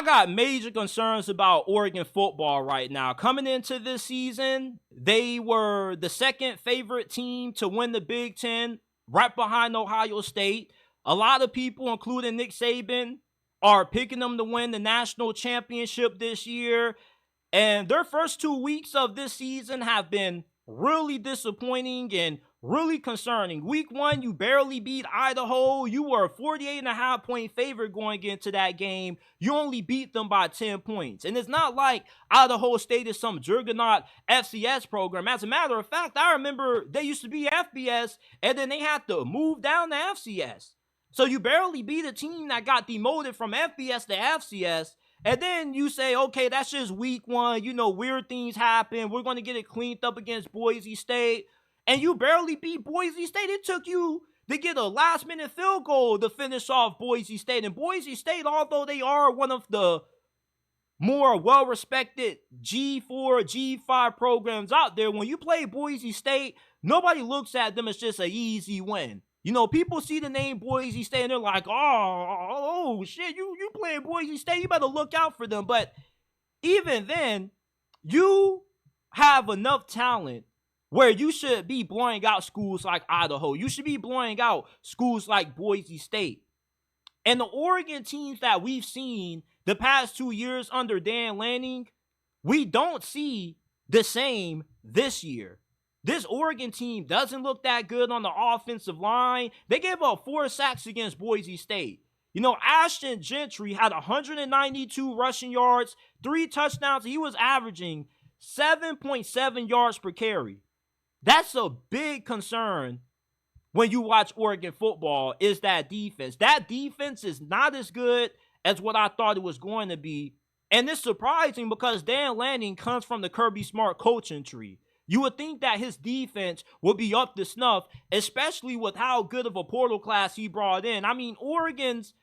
got major concerns about Oregon football right now. Coming into this season, they were the second favorite team to win the Big Ten, right behind Ohio State. A lot of people, including Nick Saban, are picking them to win the national championship this year. And their first 2 weeks of this season have been really disappointing and really concerning. Week 1, you barely beat Idaho. You were a 48.5-point favorite going into that game. You only beat them by 10 points. And it's not like Idaho State is some juggernaut FCS program. As a matter of fact, I remember they used to be FBS, and then they had to move down to FCS. So you barely beat a team that got demoted from FBS to FCS. And then you say, okay, that's just week 1. You know, weird things happen. We're going to get it cleaned up against Boise State. And you barely beat Boise State. It took you to get a last-minute field goal to finish off Boise State. And Boise State, although they are one of the more well-respected G4, G5 programs out there, when you play Boise State, nobody looks at them as just an easy win. You know, people see the name Boise State and they're like, oh shit, you playing Boise State, you better look out for them. But even then, you have enough talent where you should be blowing out schools like Idaho. You should be blowing out schools like Boise State. And the Oregon teams that we've seen the past 2 years under Dan Lanning, we don't see the same this year. This Oregon team doesn't look that good on the offensive line. They gave up 4 sacks against Boise State. You know, Ashton Gentry had 192 rushing yards, 3 touchdowns. He was averaging 7.7 yards per carry. That's a big concern when you watch Oregon football, is that defense. That defense is not as good as what I thought it was going to be. And it's surprising because Dan Lanning comes from the Kirby Smart coaching tree. You would think that his defense would be up to snuff, especially with how good of a portal class he brought in. I mean, Oregon's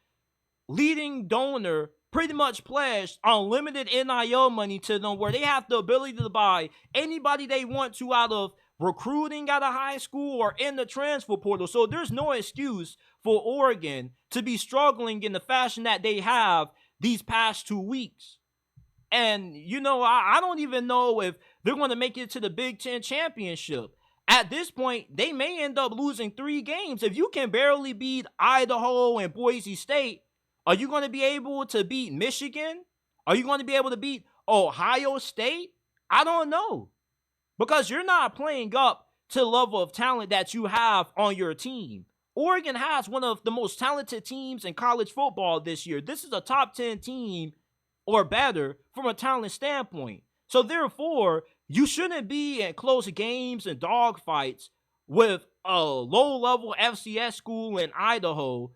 leading donor pretty much pledged unlimited NIL money to them, where they have the ability to buy anybody they want to out of recruiting out of high school or in the transfer portal. So there's no excuse for Oregon to be struggling in the fashion that they have these past 2 weeks. And, you know, I don't even know if they're going to make it to the Big Ten championship. At this point, they may end up losing 3 games. If you can barely beat Idaho and Boise State, are you going to be able to beat Michigan? Are you going to be able to beat Ohio State? I don't know. Because you're not playing up to the level of talent that you have on your team. Oregon has one of the most talented teams in college football this year. This is a top 10 team or better from a talent standpoint. So therefore, you shouldn't be in close games and dogfights with a low-level FCS school in Idaho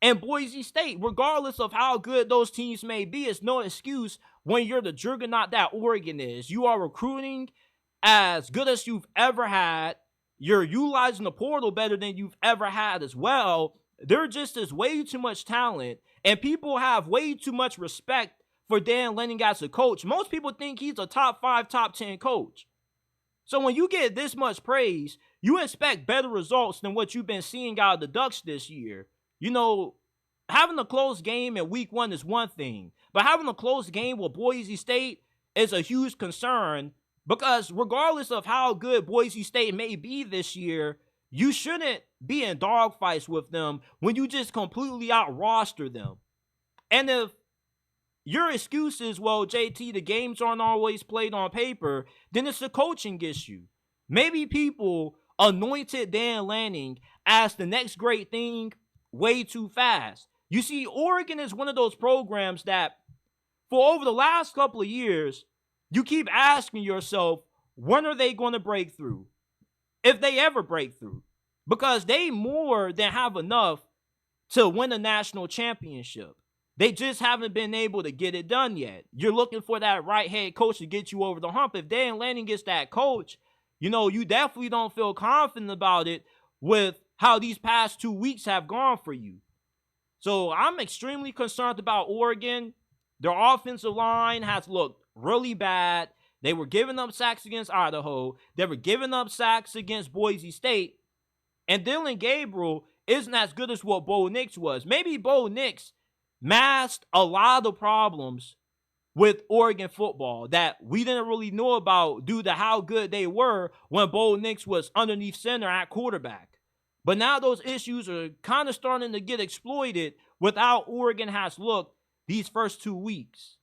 and Boise State. Regardless of how good those teams may be, it's no excuse when you're the juggernaut that Oregon is. You are recruiting as good as you've ever had. You're utilizing the portal better than you've ever had as well. There just is way too much talent, and people have way too much respect for Dan Lanning as a coach. Most people think he's a top 5, top 10 coach. So when you get this much praise, you expect better results than what you've been seeing out of the Ducks this year. You know, having a close game in week 1 is one thing, but having a close game with Boise State is a huge concern, because regardless of how good Boise State may be this year, you shouldn't be in dogfights with them when you just completely out-roster them. And if your excuse is, well, JT, the games aren't always played on paper, then it's a coaching issue. Maybe people anointed Dan Lanning as the next great thing way too fast. You see, Oregon is one of those programs that for over the last couple of years, you keep asking yourself, when are they going to break through? If they ever break through. Because they more than have enough to win a national championship. They just haven't been able to get it done yet. You're looking for that right head coach to get you over the hump. If Dan Lanning gets that coach, you know, you definitely don't feel confident about it with how these past 2 weeks have gone for you. So I'm extremely concerned about Oregon. Their offensive line has looked really bad. They were giving up sacks against Idaho. They were giving up sacks against Boise State. And Dylan Gabriel isn't as good as what Bo Nix was. Maybe Bo Nix masked a lot of the problems with Oregon football that we didn't really know about due to how good they were when Bo Nix was underneath center at quarterback. But now those issues are kind of starting to get exploited with how Oregon has looked these first 2 weeks.